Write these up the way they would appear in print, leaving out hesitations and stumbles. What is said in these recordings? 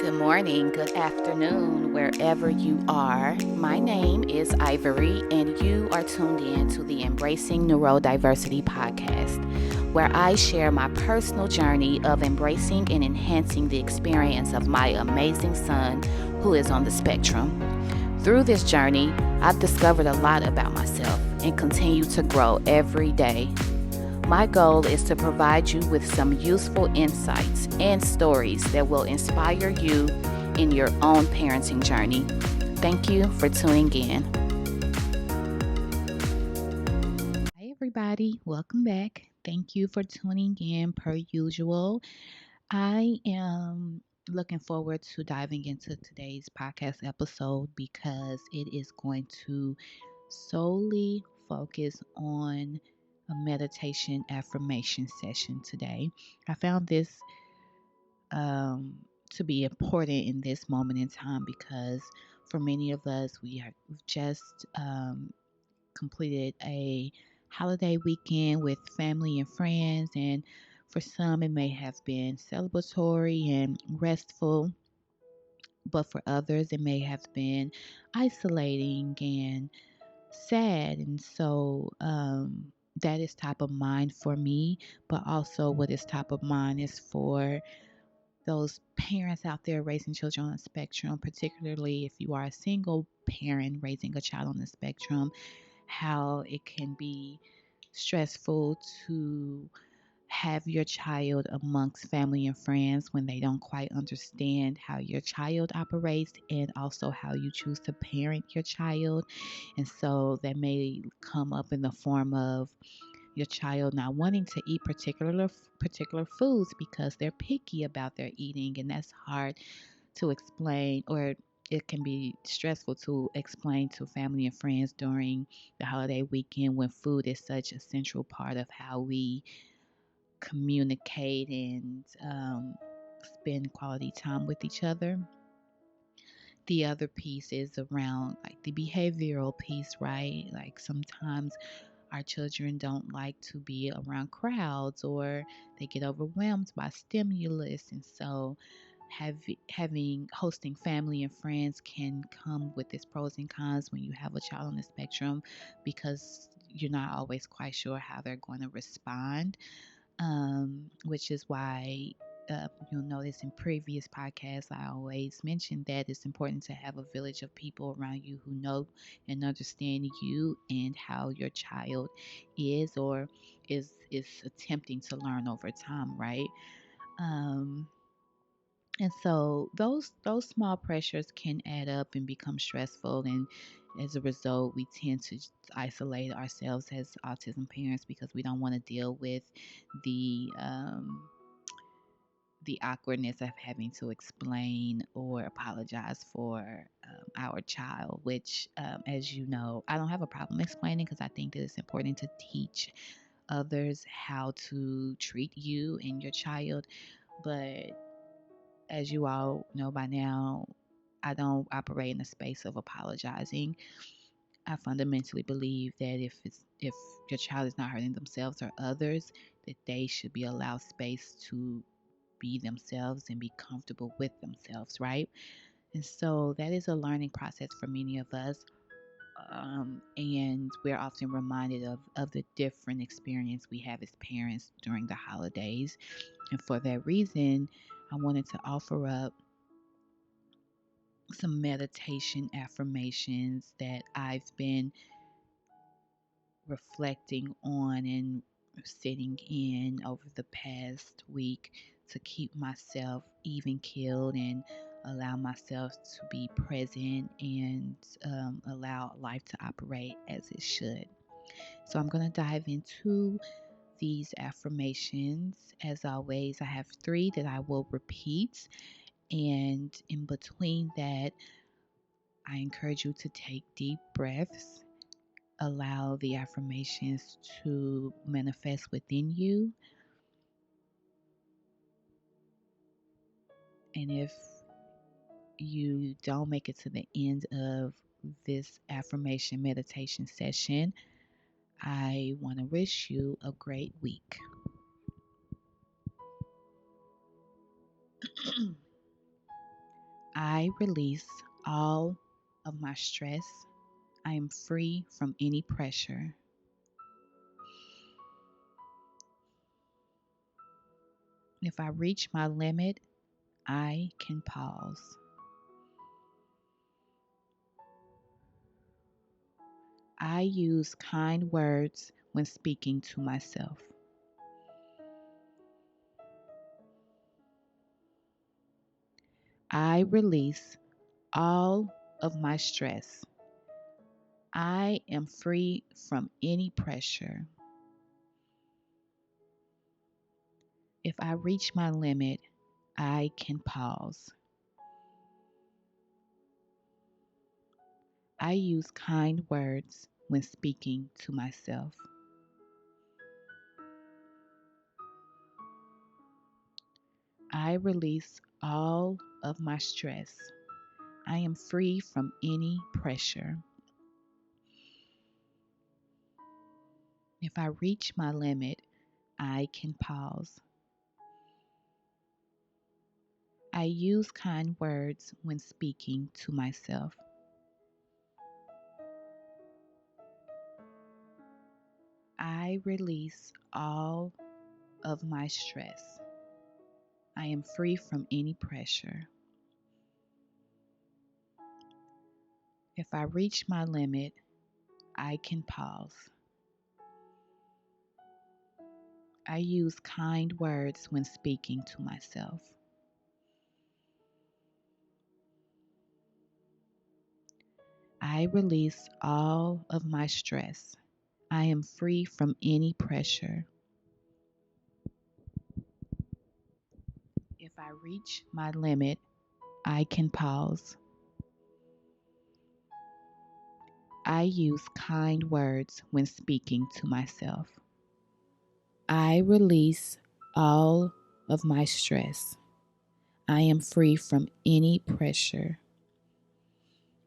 Good morning, good afternoon, wherever you are. My name is Ivory, and you are tuned in to the Embracing Neurodiversity podcast, where I share my personal journey of embracing and enhancing the experience of my amazing son who is on the spectrum. Through this journey, I've discovered a lot about myself and continue to grow every day. My goal is to provide you with some useful insights and stories that will inspire you in your own parenting journey. Thank you for tuning in. Hi, everybody. Welcome back. Thank you for tuning in per usual. I am looking forward to diving into today's podcast episode because it is going to solely focus on a meditation affirmation session today. I found this um, to be important in this moment in time because for many of us, we've just completed a holiday weekend with family and friends, and for some, it may have been celebratory and restful, but for others, it may have been isolating and sad. And so that is top of mind for me, but also what is top of mind is for those parents out there raising children on the spectrum, particularly if you are a single parent raising a child on the spectrum, how it can be stressful to have your child amongst family and friends when they don't quite understand how your child operates and also how you choose to parent your child. And so that may come up in the form of your child not wanting to eat particular foods because they're picky about their eating, and that's hard to explain, or it can be stressful to explain to family and friends during the holiday weekend when food is such a central part of how we communicate and spend quality time with each other. The other piece is around like the behavioral piece, right? Like sometimes our children don't like to be around crowds or they get overwhelmed by stimulus. And so having hosting family and friends can come with its pros and cons when you have a child on the spectrum because you're not always quite sure how they're going to respond, which is why you'll notice in previous podcasts, I always mention that it's important to have a village of people around you who know and understand you and how your child is or is attempting to learn over time, right? Um, and so those small pressures can add up and become stressful, and as a result, we tend to isolate ourselves as autism parents because we don't want to deal with the the awkwardness of having to explain or apologize for our child, which, as you know, I don't have a problem explaining because I think that it's important to teach others how to treat you and your child. But as you all know by now, I don't operate in the space of apologizing. I fundamentally believe that if your child is not hurting themselves or others, that they should be allowed space to be themselves and be comfortable with themselves, right? And so that is a learning process for many of us. And we're often reminded of the different experience we have as parents during the holidays. And for that reason, I wanted to offer up some meditation affirmations that I've been reflecting on and sitting in over the past week to keep myself even keeled and allow myself to be present and allow life to operate as it should. So I'm going to dive into these affirmations. As always, I have three that I will repeat. And in between that, I encourage you to take deep breaths, allow the affirmations to manifest within you. And if you don't make it to the end of this affirmation meditation session, I want to wish you a great week. I release all of my stress. I am free from any pressure. If I reach my limit, I can pause. I use kind words when speaking to myself. I release all of my stress. I am free from any pressure. If I reach my limit, I can pause. I use kind words when speaking to myself. I release all of my stress. I am free from any pressure. If I reach my limit, I can pause. I use kind words when speaking to myself. I release all of my stress. I am free from any pressure. If I reach my limit, I can pause. I use kind words when speaking to myself. I release all of my stress. I am free from any pressure. If I reach my limit, I can pause. I use kind words when speaking to myself. I release all of my stress. I am free from any pressure.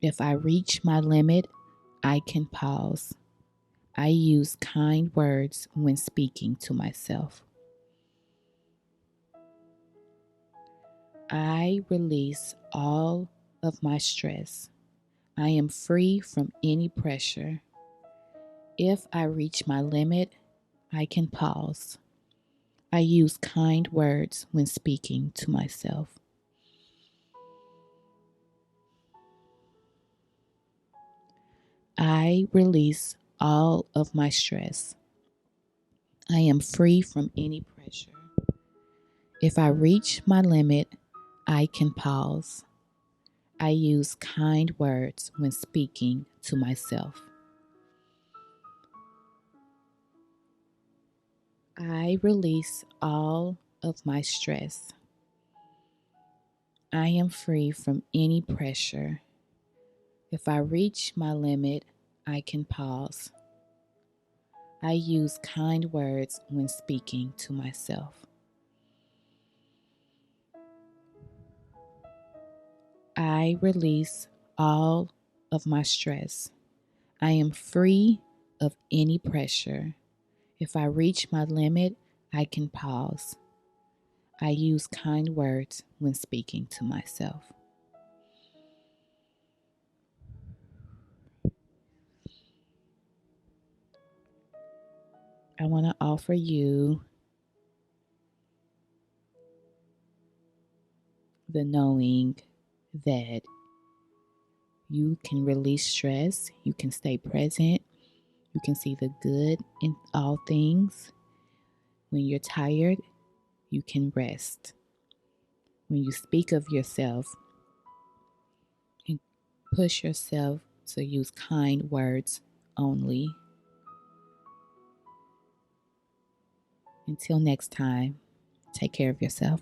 If I reach my limit, I can pause. I use kind words when speaking to myself. I release all of my stress. I am free from any pressure. If I reach my limit, I can pause. I use kind words when speaking to myself. I release all of my stress. I am free from any pressure. If I reach my limit, I can pause. I use kind words when speaking to myself. I release all of my stress. I am free from any pressure. If I reach my limit, I can pause. I use kind words when speaking to myself. I release all of my stress. I am free of any pressure. If I reach my limit, I can pause. I use kind words when speaking to myself. I want to offer you the knowing that you can release stress, you can stay present, you can see the good in all things. When you're tired, you can rest. When you speak of yourself, and push yourself to use kind words only. Until next time, take care of yourself.